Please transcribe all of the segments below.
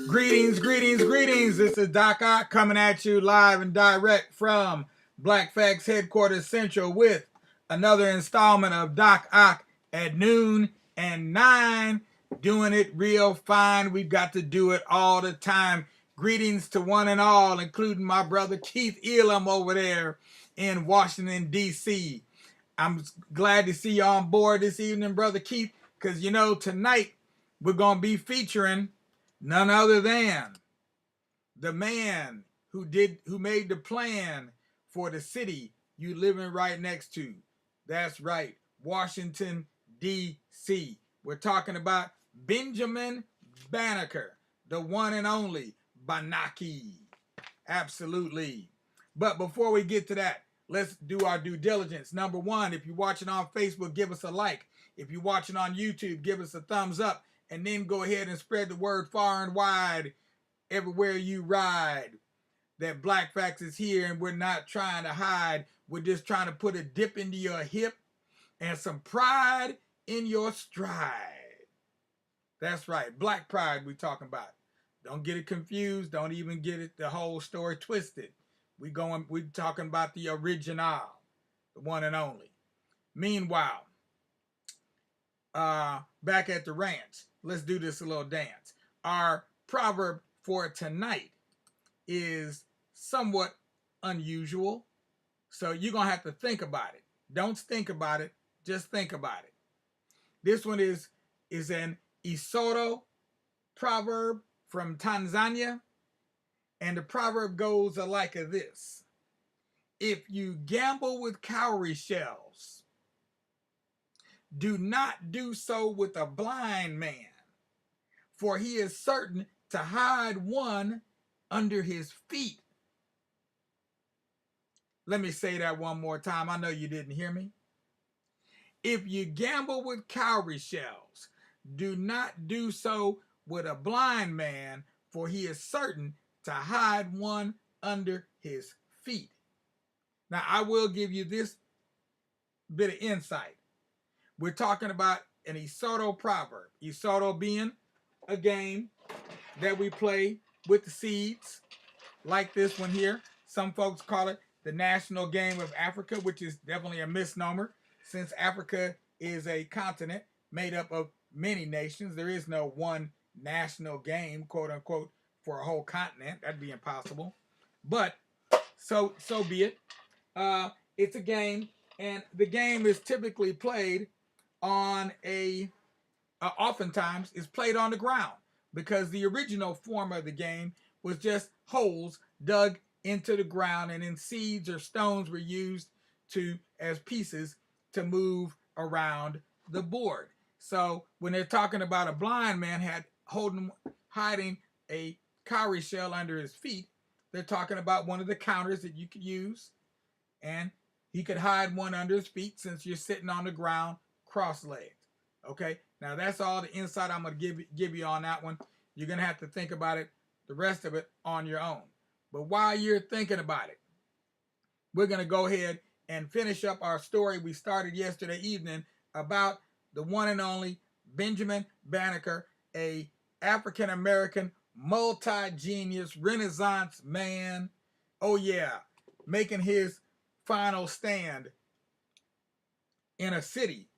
Greetings, greetings, greetings. This is Doc Ock coming at you live and direct from Black Facts Headquarters Central with another installment of Doc Ock at noon and 9. Doing it real fine. We've got to do it all the time. Greetings to one and all, including my brother Keith Elam over there in Washington, D.C. I'm glad to see you on board this evening, brother Keith, because you know, tonight we're going to be featuring none other than the man who made the plan for the city you living right next to. That's right, Washington, D.C. We're talking about Benjamin Banneker, the one and only Banaki. Absolutely. But before we get to that, let's do our due diligence. Number one, if you're watching on Facebook, give us a like. If you're watching on YouTube, give us a thumbs up. And then go ahead and spread the word far and wide everywhere you ride that Black Facts is here, and we're not trying to hide. We're just trying to put a dip into your hip and some pride in your stride. That's right, Black pride we're talking about. Don't get it confused. Don't even get it the whole story twisted. We're talking about the original, the one and only. Meanwhile, back at the ranch, let's do this a little dance. Our proverb for tonight is somewhat unusual, so you're going to have to think about it. Don't think about it, just think about it. This one is an Isolo proverb from Tanzania, and the proverb goes like this. If you gamble with cowrie shells, do not do so with a blind man, for he is certain to hide one under his feet. Let me say that one more time. I know you didn't hear me. If you gamble with cowrie shells, do not do so with a blind man, for he is certain to hide one under his feet. Now, I will give you this bit of insight. We're talking about an Isolo proverb. Isolo being a game that we play with the seeds, like this one here. Some folks call it the national game of Africa, which is definitely a misnomer, since Africa is a continent made up of many nations. There is no one national game, quote unquote, for a whole continent. That'd be impossible. But so be it. It's a game, and the game is typically played on oftentimes is played on the ground, because the original form of the game was just holes dug into the ground, and then seeds or stones were used as pieces to move around the board. So when they're talking about a blind man hiding a cowrie shell under his feet, they're talking about one of the counters that you could use, and he could hide one under his feet since you're sitting on the ground cross-legged. Okay, now that's all the insight I'm going to give you on that one. You're going to have to think about it, the rest of it, on your own. But while you're thinking about it, we're going to go ahead and finish up our story we started yesterday evening about the one and only Benjamin Banneker, a African-American multi-genius Renaissance man. Oh yeah, making his final stand in a city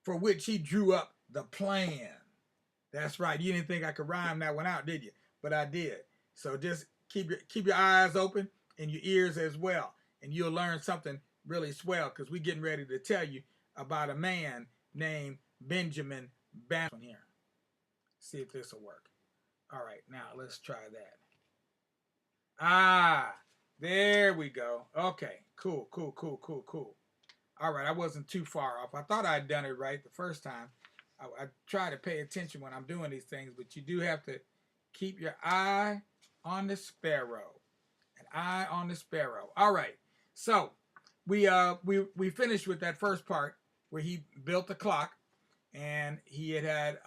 for which he drew up the plan. That's right. You didn't think I could rhyme that one out, did you? But I did. So just keep your eyes open and your ears as well, and you'll learn something really swell, because we're getting ready to tell you about a man named Benjamin Banneker here. See if this will work. All right, now let's try that. There we go. Okay, cool. All right, I wasn't too far off. I thought I'd done it right the first time. I try to pay attention when I'm doing these things, but you do have to keep your eye on the sparrow. An eye on the sparrow. All right, so we finished with that first part where he built the clock, and he had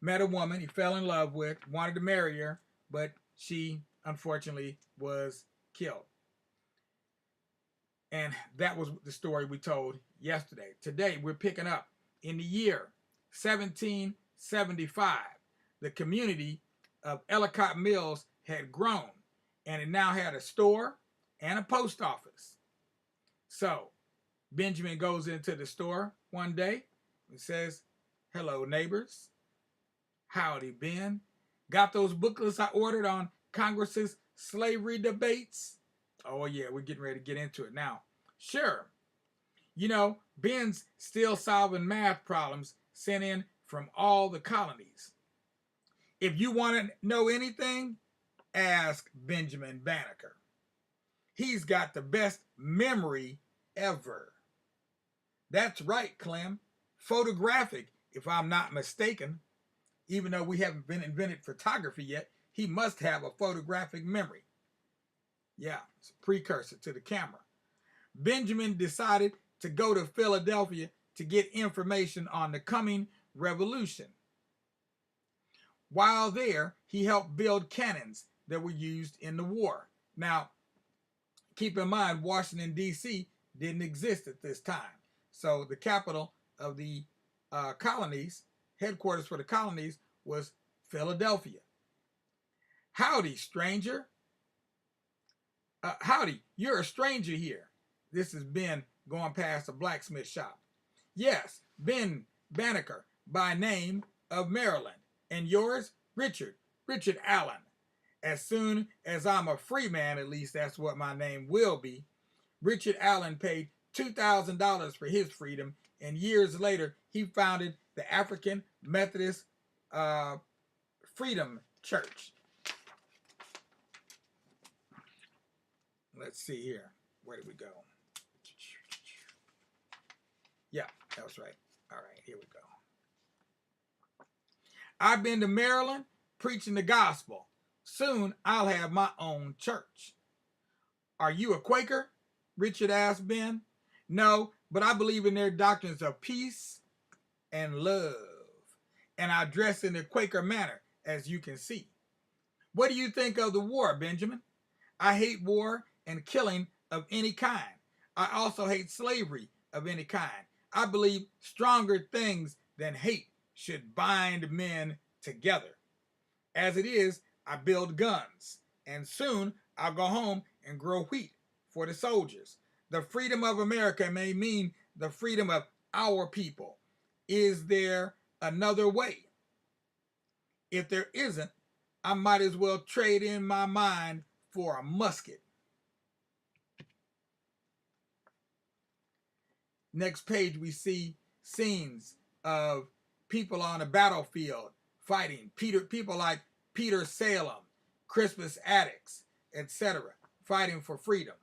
met a woman he fell in love with, wanted to marry her, but she unfortunately was killed. And that was the story we told yesterday. Today, we're picking up in the year 1775. The community of Ellicott Mills had grown, and it now had a store and a post office. So Benjamin goes into the store one day and says, "Hello, neighbors. Howdy, Ben. Got those booklets I ordered on Congress's slavery debates?" "Oh, yeah, we're getting ready to get into it now." "Sure. You know, Ben's still solving math problems sent in from all the colonies. If you want to know anything, ask Benjamin Banneker. He's got the best memory ever." "That's right, Clem. Photographic, if I'm not mistaken. Even though we haven't been invented photography yet, he must have a photographic memory." Yeah, it's a precursor to the camera. Benjamin decided to go to Philadelphia to get information on the coming revolution. While there, he helped build cannons that were used in the war. Now, keep in mind, Washington, D.C. didn't exist at this time. So the capital of the colonies, headquarters for the colonies, was Philadelphia. "Howdy, stranger." "Howdy, you're a stranger here." This is Ben going past a blacksmith shop. "Yes, Ben Banneker, by name, of Maryland. And yours?" "Richard Allen. As soon as I'm a free man, at least that's what my name will be." Richard Allen paid $2,000 for his freedom, and years later he founded the African Methodist Freedom Church. Let's see here. Where did we go? Yeah, that was right. All right, here we go. "I've been to Maryland preaching the gospel. Soon I'll have my own church." "Are you a Quaker?" Richard asked Ben. "No, but I believe in their doctrines of peace and love, and I dress in the Quaker manner, as you can see." "What do you think of the war, Benjamin?" "I hate war and killing of any kind. I also hate slavery of any kind. I believe stronger things than hate should bind men together. As it is, I build guns, and soon I'll go home and grow wheat for the soldiers. The freedom of America may mean the freedom of our people. Is there another way? If there isn't, I might as well trade in my mind for a musket." Next page, we see scenes of people on a battlefield fighting. People like Peter Salem, Crispus Attucks, etc., fighting for freedom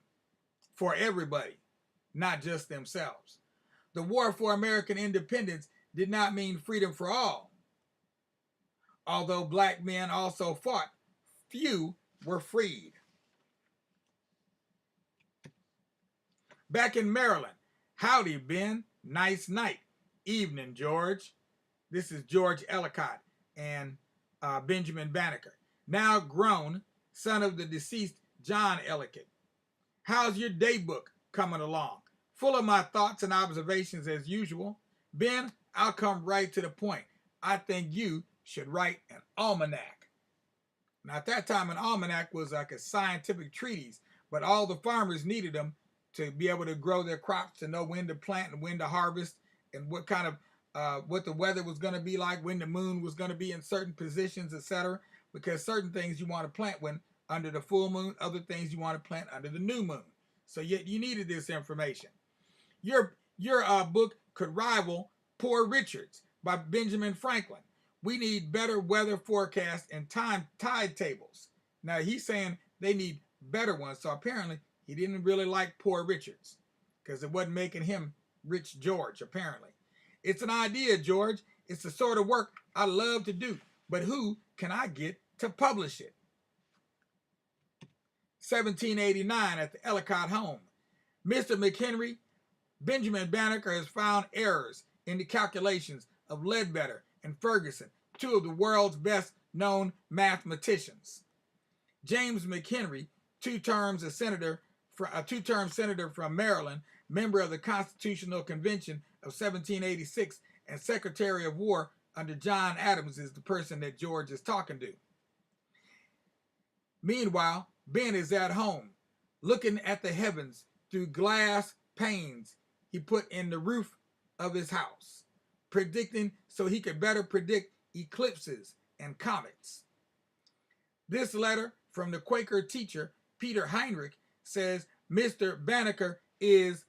for everybody, not just themselves. The war for American independence did not mean freedom for all. Although black men also fought, few were freed. Back in Maryland, "Howdy, Ben. Nice night." "Evening, George." This is George Ellicott and Benjamin Banneker, now grown, son of the deceased John Ellicott. "How's your day book coming along?" "Full of my thoughts and observations as usual." "Ben, I'll come right to the point. I think you should write an almanac." Now, at that time, an almanac was like a scientific treatise, but all the farmers needed them to be able to grow their crops, to know when to plant and when to harvest, and what kind of what the weather was going to be like, when the moon was going to be in certain positions, etc. Because certain things you want to plant when under the full moon, other things you want to plant under the new moon. So yet you needed this information. Your book could rival Poor Richard's by Benjamin Franklin. We need better weather forecasts and tide tables. Now he's saying they need better ones, so apparently he didn't really like Poor Richard's because it wasn't making him Rich George, apparently. "It's an idea, George. It's the sort of work I love to do, but who can I get to publish it?" 1789 at the Ellicott home. "Mr. McHenry, Benjamin Banneker has found errors in the calculations of Ledbetter and Ferguson, two of the world's best known mathematicians. James McHenry, two-term senator from Maryland, member of the Constitutional Convention of 1786, and Secretary of War under John Adams, is the person that George is talking to. Meanwhile, Ben is at home, looking at the heavens through glass panes he put in the roof of his house, predicting so he could better predict eclipses and comets. This letter from the Quaker teacher, Peter Heinrich, says Mr. Banneker is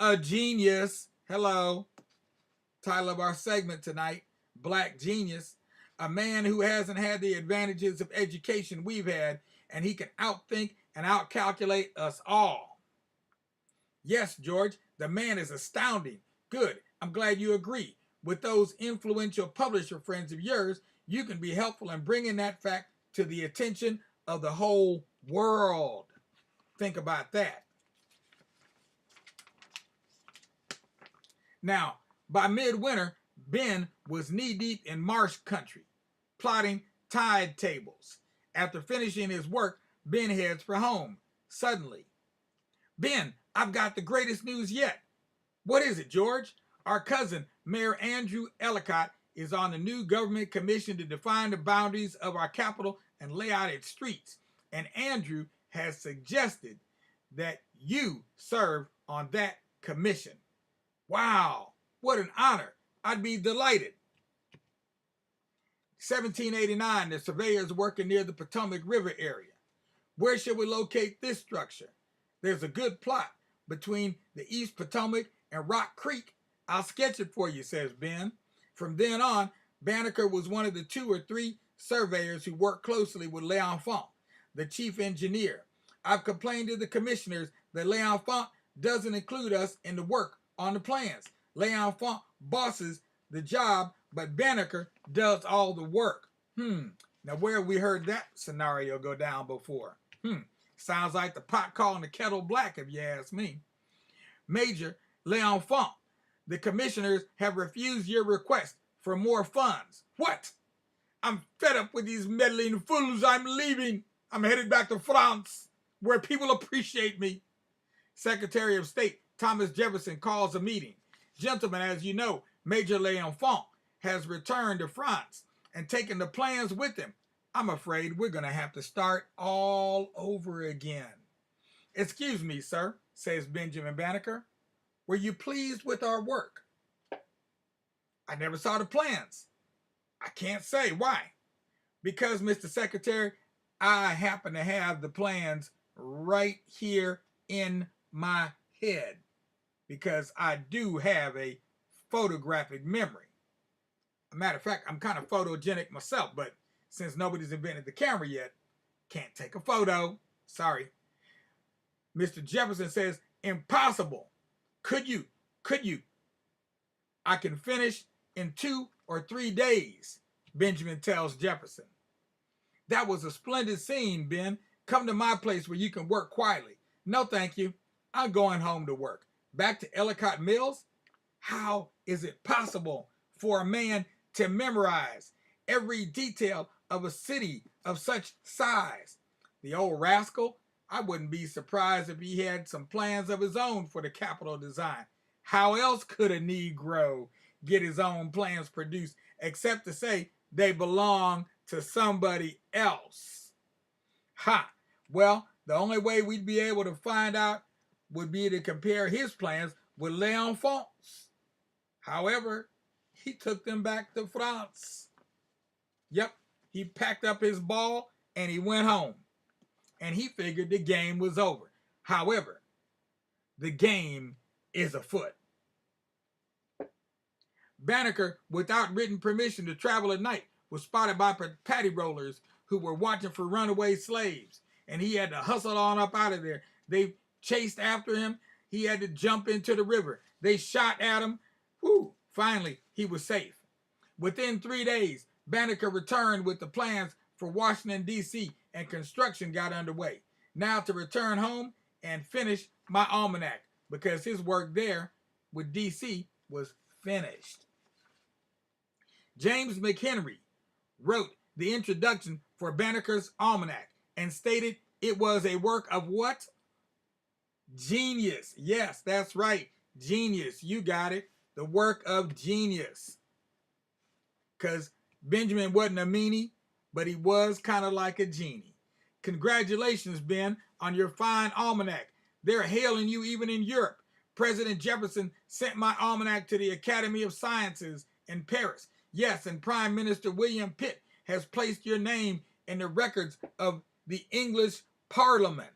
a genius. Hello. Title of our segment tonight, Black Genius. A man who hasn't had the advantages of education we've had, and he can outthink and outcalculate us all. Yes, George, the man is astounding. Good. I'm glad you agree. With those influential publisher friends of yours, you can be helpful in bringing that fact to the attention of the whole world. Think about that. Now, by midwinter, Ben was knee-deep in marsh country, plotting tide tables. After finishing his work, Ben heads for home. Suddenly, Ben, I've got the greatest news yet. What is it, George? Our cousin, Mayor Andrew Ellicott, is on the new government commission to define the boundaries of our capital and lay out its streets. And Andrew has suggested that you serve on that commission. Wow, what an honor. I'd be delighted. 1789, the surveyors working near the Potomac River area. Where should we locate this structure? There's a good plot between the East Potomac and Rock Creek. I'll sketch it for you, says Ben. From then on, Banneker was one of the 2 or 3 surveyors who worked closely with L'Enfant, the chief engineer. I've complained to the commissioners that L'Enfant doesn't include us in the work on the plans. L'Enfant bosses the job, but Banneker does all the work. Now where have we heard that scenario go down before? Sounds like the pot calling the kettle black, if you ask me. Major L'Enfant, the commissioners have refused your request for more funds. What? I'm fed up with these meddling fools. I'm leaving. I'm headed back to France, where people appreciate me. Secretary of State Thomas Jefferson calls a meeting. Gentlemen, as you know, Major L'Enfant has returned to France and taken the plans with him. I'm afraid we're going to have to start all over again. Excuse me, sir, says Benjamin Banneker. Were you pleased with our work? I never saw the plans. I can't say. Why? Because, Mr. Secretary, I happen to have the plans right here in my head, because I do have a photographic memory. As a matter of fact, I'm kind of photogenic myself, but since nobody's invented the camera yet, can't take a photo. Sorry. Mr. Jefferson says, impossible. Could you? I can finish in 2 or 3 days, Benjamin tells Jefferson. That was a splendid scene, Ben. Come to my place where you can work quietly. No, thank you. I'm going home to work. Back to Ellicott Mills? How is it possible for a man to memorize every detail of a city of such size? The old rascal, I wouldn't be surprised if he had some plans of his own for the Capitol design. How else could a Negro get his own plans produced except to say they belong to somebody else? Ha! Well, the only way we'd be able to find out would be to compare his plans with L'Enfant's. However, he took them back to France. Yep, he packed up his ball and he went home. And he figured the game was over. However, the game is afoot. Banneker, without written permission to travel at night, was spotted by patty rollers who were watching for runaway slaves, and he had to hustle on up out of there. They chased after him. He had to jump into the river. They shot at him. Whew, finally, he was safe. Within 3 days, Banneker returned with the plans for Washington, D.C., and construction got underway. Now to return home and finish my almanac, because his work there with D.C. was finished. James McHenry wrote the introduction for Banneker's almanac and stated it was a work of what? Genius. Yes, that's right. Genius. You got it. The work of genius. Because Benjamin wasn't a meanie, but he was kind of like a genie. Congratulations, Ben, on your fine almanac. They're hailing you even in Europe. President Jefferson sent my almanac to the Academy of Sciences in Paris. Yes, and Prime Minister William Pitt has placed your name in the records of the English Parliament.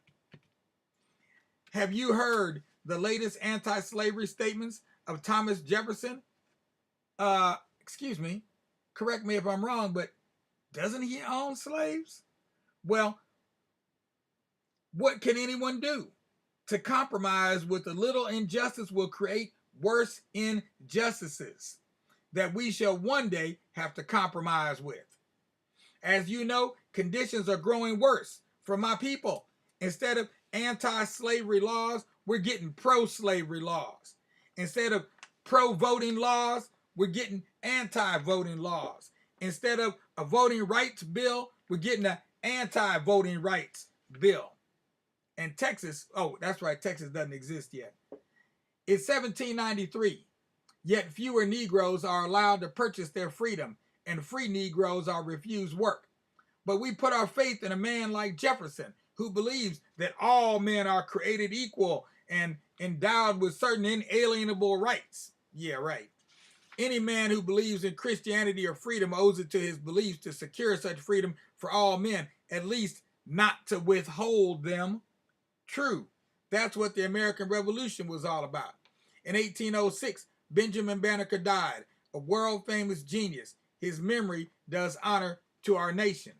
Have you heard the latest anti-slavery statements of Thomas Jefferson? Excuse me, correct me if I'm wrong, but doesn't he own slaves? Well, what can anyone do? To compromise with a little injustice will create worse injustices that we shall one day have to compromise with. As you know, conditions are growing worse for my people. Instead of anti-slavery laws, we're getting pro-slavery laws. Instead of pro-voting laws, we're getting anti-voting laws. Instead of a voting rights bill, we're getting an anti-voting rights bill. And Texas, oh, that's right, Texas doesn't exist yet. It's 1793, yet fewer Negroes are allowed to purchase their freedom, and free Negroes are refused work. But we put our faith in a man like Jefferson, who believes that all men are created equal and endowed with certain inalienable rights. Yeah, right. Any man who believes in Christianity or freedom owes it to his beliefs to secure such freedom for all men, at least not to withhold them. True. That's what the American Revolution was all about. In 1806, Benjamin Banneker died, a world-famous genius. His memory does honor to our nation,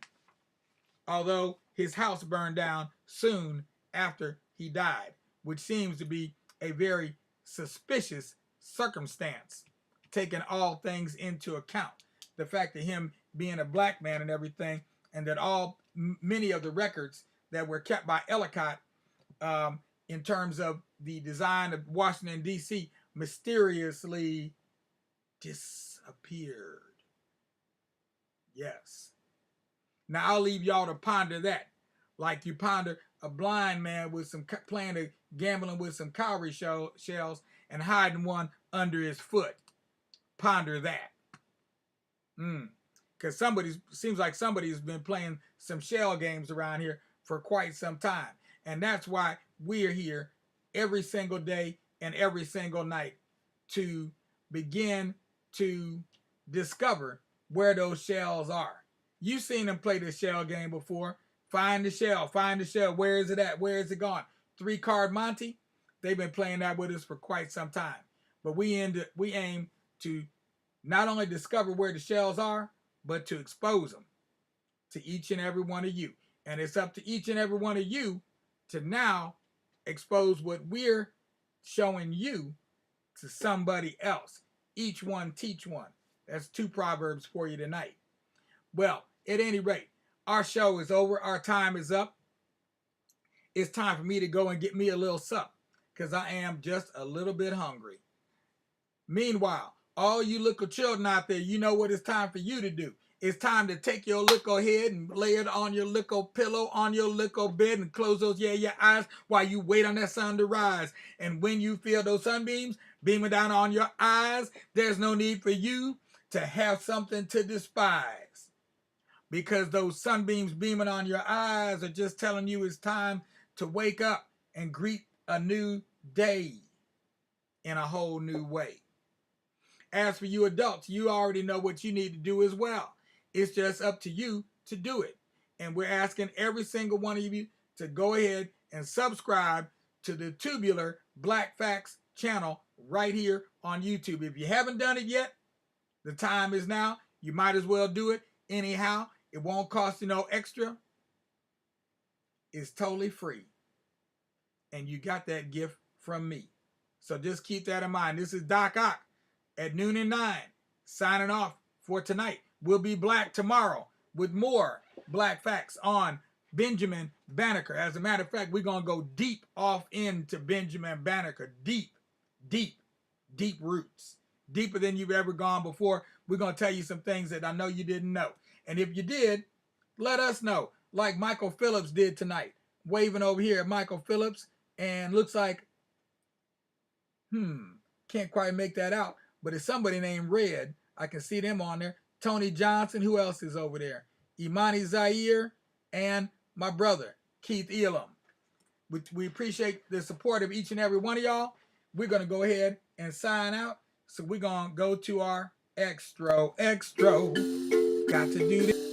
although his house burned down soon after he died, which seems to be a very suspicious circumstance, taking all things into account. The fact that him being a black man and everything, and that many of the records that were kept by Ellicott in terms of the design of Washington, D.C., mysteriously disappeared. Yes. Now, I'll leave y'all to ponder that. Like you ponder a blind man with gambling with some cowrie shells and hiding one under his foot. Ponder that. Because seems like somebody's been playing some shell games around here for quite some time. And that's why we're here every single day and every single night to begin to discover where those shells are. You've seen them play this shell game before. Find the shell. Where is it at? Where is it gone? 3-card Monte. They've been playing that with us for quite some time. But we aim to not only discover where the shells are, but to expose them to each and every one of you. And it's up to each and every one of you to now expose what we're showing you to somebody else. Each one teach one. That's 2 proverbs for you tonight. Well, at any rate, our show is over. Our time is up. It's time for me to go and get me a little sup, because I am just a little bit hungry. Meanwhile, all you little children out there, you know what it's time for you to do. It's time to take your little head and lay it on your little pillow, on your little bed, and close those your eyes while you wait on that sun to rise. And when you feel those sunbeams beaming down on your eyes, there's no need for you to have something to despise, because those sunbeams beaming on your eyes are just telling you it's time to wake up and greet a new day in a whole new way. As for you adults, you already know what you need to do as well. It's just up to you to do it. And we're asking every single one of you to go ahead and subscribe to the Tubular Black Facts channel right here on YouTube. If you haven't done it yet, the time is now. You might as well do it anyhow. It won't cost you no extra. It's totally free. And you got that gift from me. So just keep that in mind. This is Doc Ock at noon and 9, signing off for tonight. We'll be back tomorrow with more Black Facts on Benjamin Banneker. As a matter of fact, we're going to go deep off into Benjamin Banneker. Deep roots. Deeper than you've ever gone before. We're going to tell you some things that I know you didn't know. And if you did, let us know. Like Michael Phillips did tonight. Waving over here at Michael Phillips. And looks like, can't quite make that out. But it's somebody named Red. I can see them on there. Tony Johnson. Who else is over there? Imani Zaire and my brother, Keith Elam. We appreciate the support of each and every one of y'all. We're going to go ahead and sign out. So we're going to go to our extra. Got to do this.